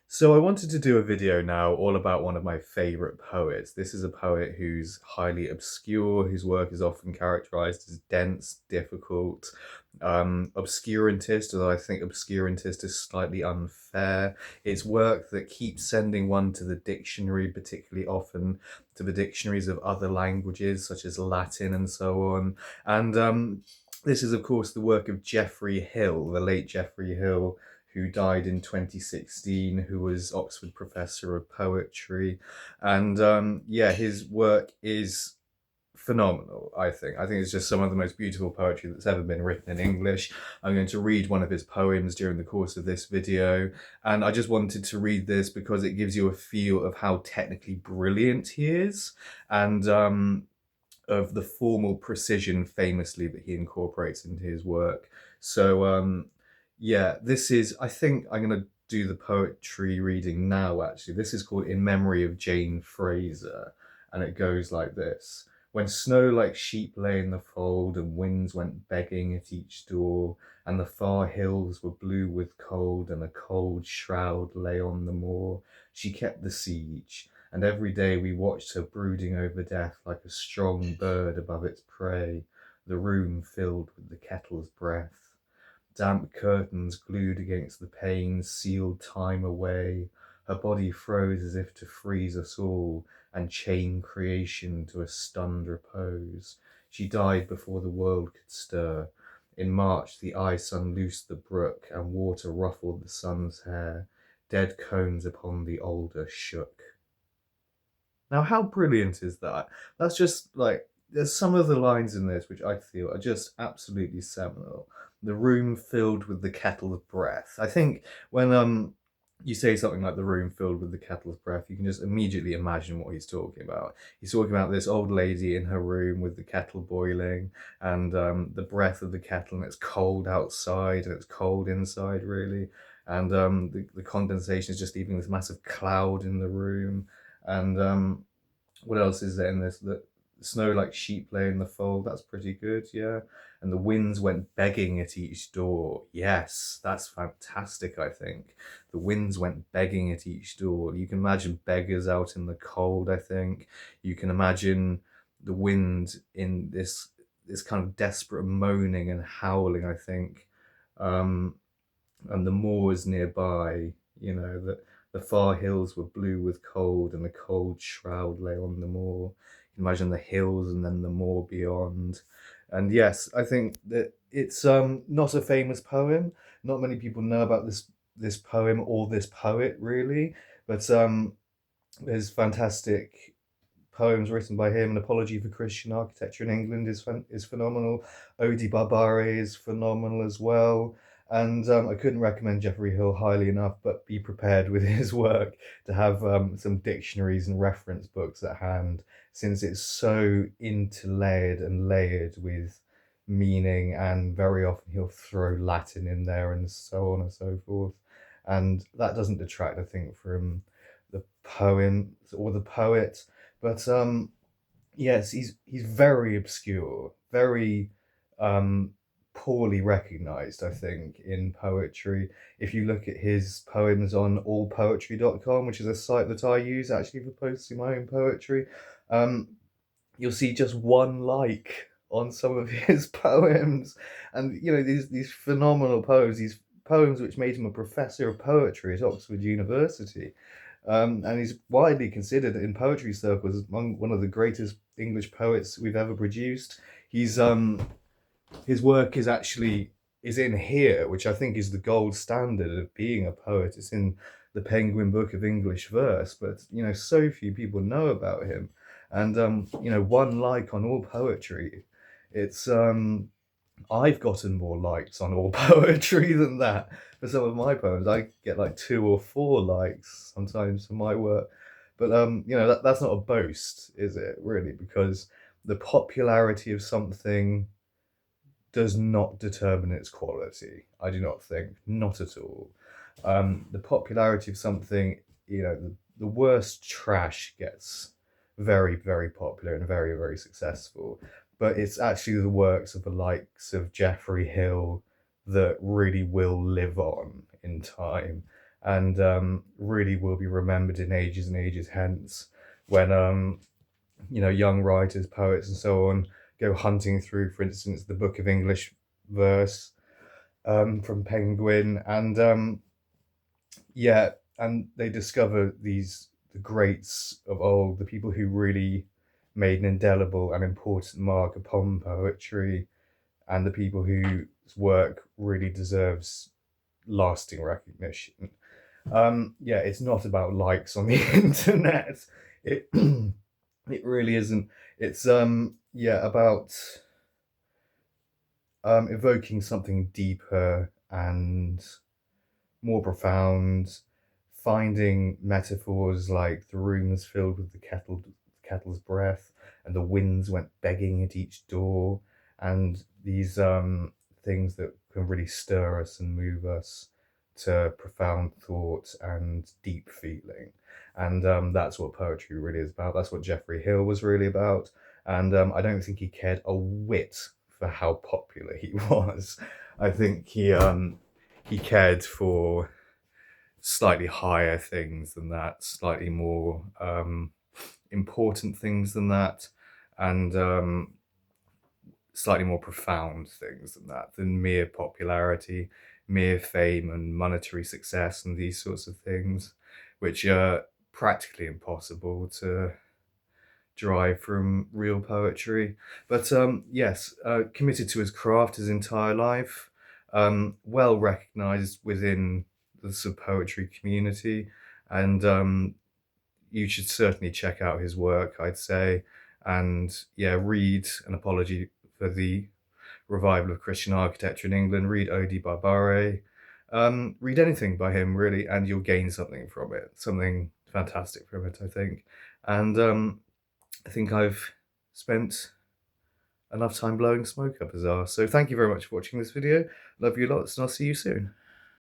So I wanted to do a video now all about one of my favourite poets. This is a poet who's highly obscure, whose work is often characterised as dense, difficult, obscurantist, although I think obscurantist is slightly unfair. It's work that keeps sending one to the dictionary, particularly often to the dictionaries of other languages, such as Latin and so on. And this is, of course, the work of Geoffrey Hill, the late Geoffrey Hill, who died in 2016, who was Oxford Professor of Poetry. And yeah, his work is phenomenal, I think. I think it's just some of the most beautiful poetry that's ever been written in English. I'm going to read one of his poems during the course of this video. And I just wanted to read this because it gives you a feel of how technically brilliant he is. And of the formal precision famously that he incorporates into his work. So yeah, this is, I think I'm going to do the poetry reading now actually. This is called In Memory of Jane Fraser, and it goes like this. When snow like sheep lay in the fold and winds went begging at each door, and the far hills were blue with cold and a cold shroud lay on the moor, she kept the siege, and every day we watched her brooding over death like a strong bird above its prey, the room filled with the kettle's breath. Damp curtains glued against the panes sealed time away. Her body froze as if to freeze us all and chain creation to a stunned repose. She died before the world could stir. In March the ice unloosed the brook and water ruffled the sun's hair. Dead cones upon the alder shook. Now, how brilliant is that? That's just like, there's some of the lines in this which I feel are just absolutely seminal. The room filled with the kettle's breath. I think when you say something like the room filled with the kettle's breath, you can just immediately imagine what he's talking about. He's talking about this old lady in her room with the kettle boiling and the breath of the kettle, and it's cold outside and it's cold inside, really. And the condensation is just leaving this massive cloud in the room. And what else is there in this? That snow like sheep lay in the fold. That's pretty good, yeah. And the winds went begging at each door. Yes, that's fantastic, I think. The winds went begging at each door. You can imagine beggars out in the cold, I think. You can imagine the wind in this kind of desperate moaning and howling, I think. Um, and the moors nearby, that the far hills were blue with cold and a cold shroud lay on the moor. You can imagine the hills and then the moor beyond. And yes, I think that it's not a famous poem. Not many people know about this poem or this poet really, but there's fantastic poems written by him. An Apology for Christian Architecture in England is phenomenal. Odi Barbare is phenomenal as well. And I couldn't recommend Geoffrey Hill highly enough, but be prepared with his work to have some dictionaries and reference books at hand, since it's so interlayered and layered with meaning, and very often he'll throw Latin in there and so on and so forth. And that doesn't detract, I think, from the poem or the poet. But yes, he's very obscure, very poorly recognized, I think, in poetry. If you look at his poems on allpoetry.com, which is a site that I use actually for posting my own poetry, um, you'll see just one like on some of his poems. And these phenomenal poems, these poems which made him a professor of poetry at Oxford University. And he's widely considered in poetry circles as one of the greatest English poets we've ever produced. He's his work is in here, which I think is the gold standard of being a poet. It's in the Penguin Book of English Verse, but so few people know about him. And one like on all poetry. It's I've gotten more likes on all poetry than that for some of my poems. I get like 2 or 4 likes sometimes for my work. But that's not a boast, is it, really? Because the popularity of something does not determine its quality. I do not think, not at all. The popularity of something, the worst trash gets very, very popular and very, very successful. But it's actually the works of the likes of Geoffrey Hill that really will live on in time. and really will be remembered in ages and ages hence when you know, young writers, poets, and so on go hunting through, for instance, the Book of English Verse from Penguin, and yeah, and they discover the greats of old, the people who really made an indelible and important mark upon poetry, and the people whose work really deserves lasting recognition. Yeah, it's not about likes on the internet. It it really isn't. It's yeah, about evoking something deeper and more profound, finding metaphors like the room's filled with the kettle's breath, and the winds went begging at each door, and these things that can really stir us and move us to profound thought and deep feeling. And that's what poetry really is about. That's what Geoffrey Hill was really about. And I don't think he cared a whit for how popular he was. I think he cared for slightly higher things than that, slightly more important things than that, and slightly more profound things than that, than mere popularity, mere fame and monetary success and these sorts of things, which are practically impossible to derive from real poetry. But yes, committed to his craft his entire life, well recognized within the sort of poetry community, and you should certainly check out his work, I'd say. And yeah, read An Apology for the Revival of Christian Architecture in England, read Odi Barbare, read anything by him really, and you'll gain something from it, something fantastic from it, I think. And I think I've spent enough time blowing smoke up his arse. So thank you very much for watching this video. Love you lots, and I'll see you soon.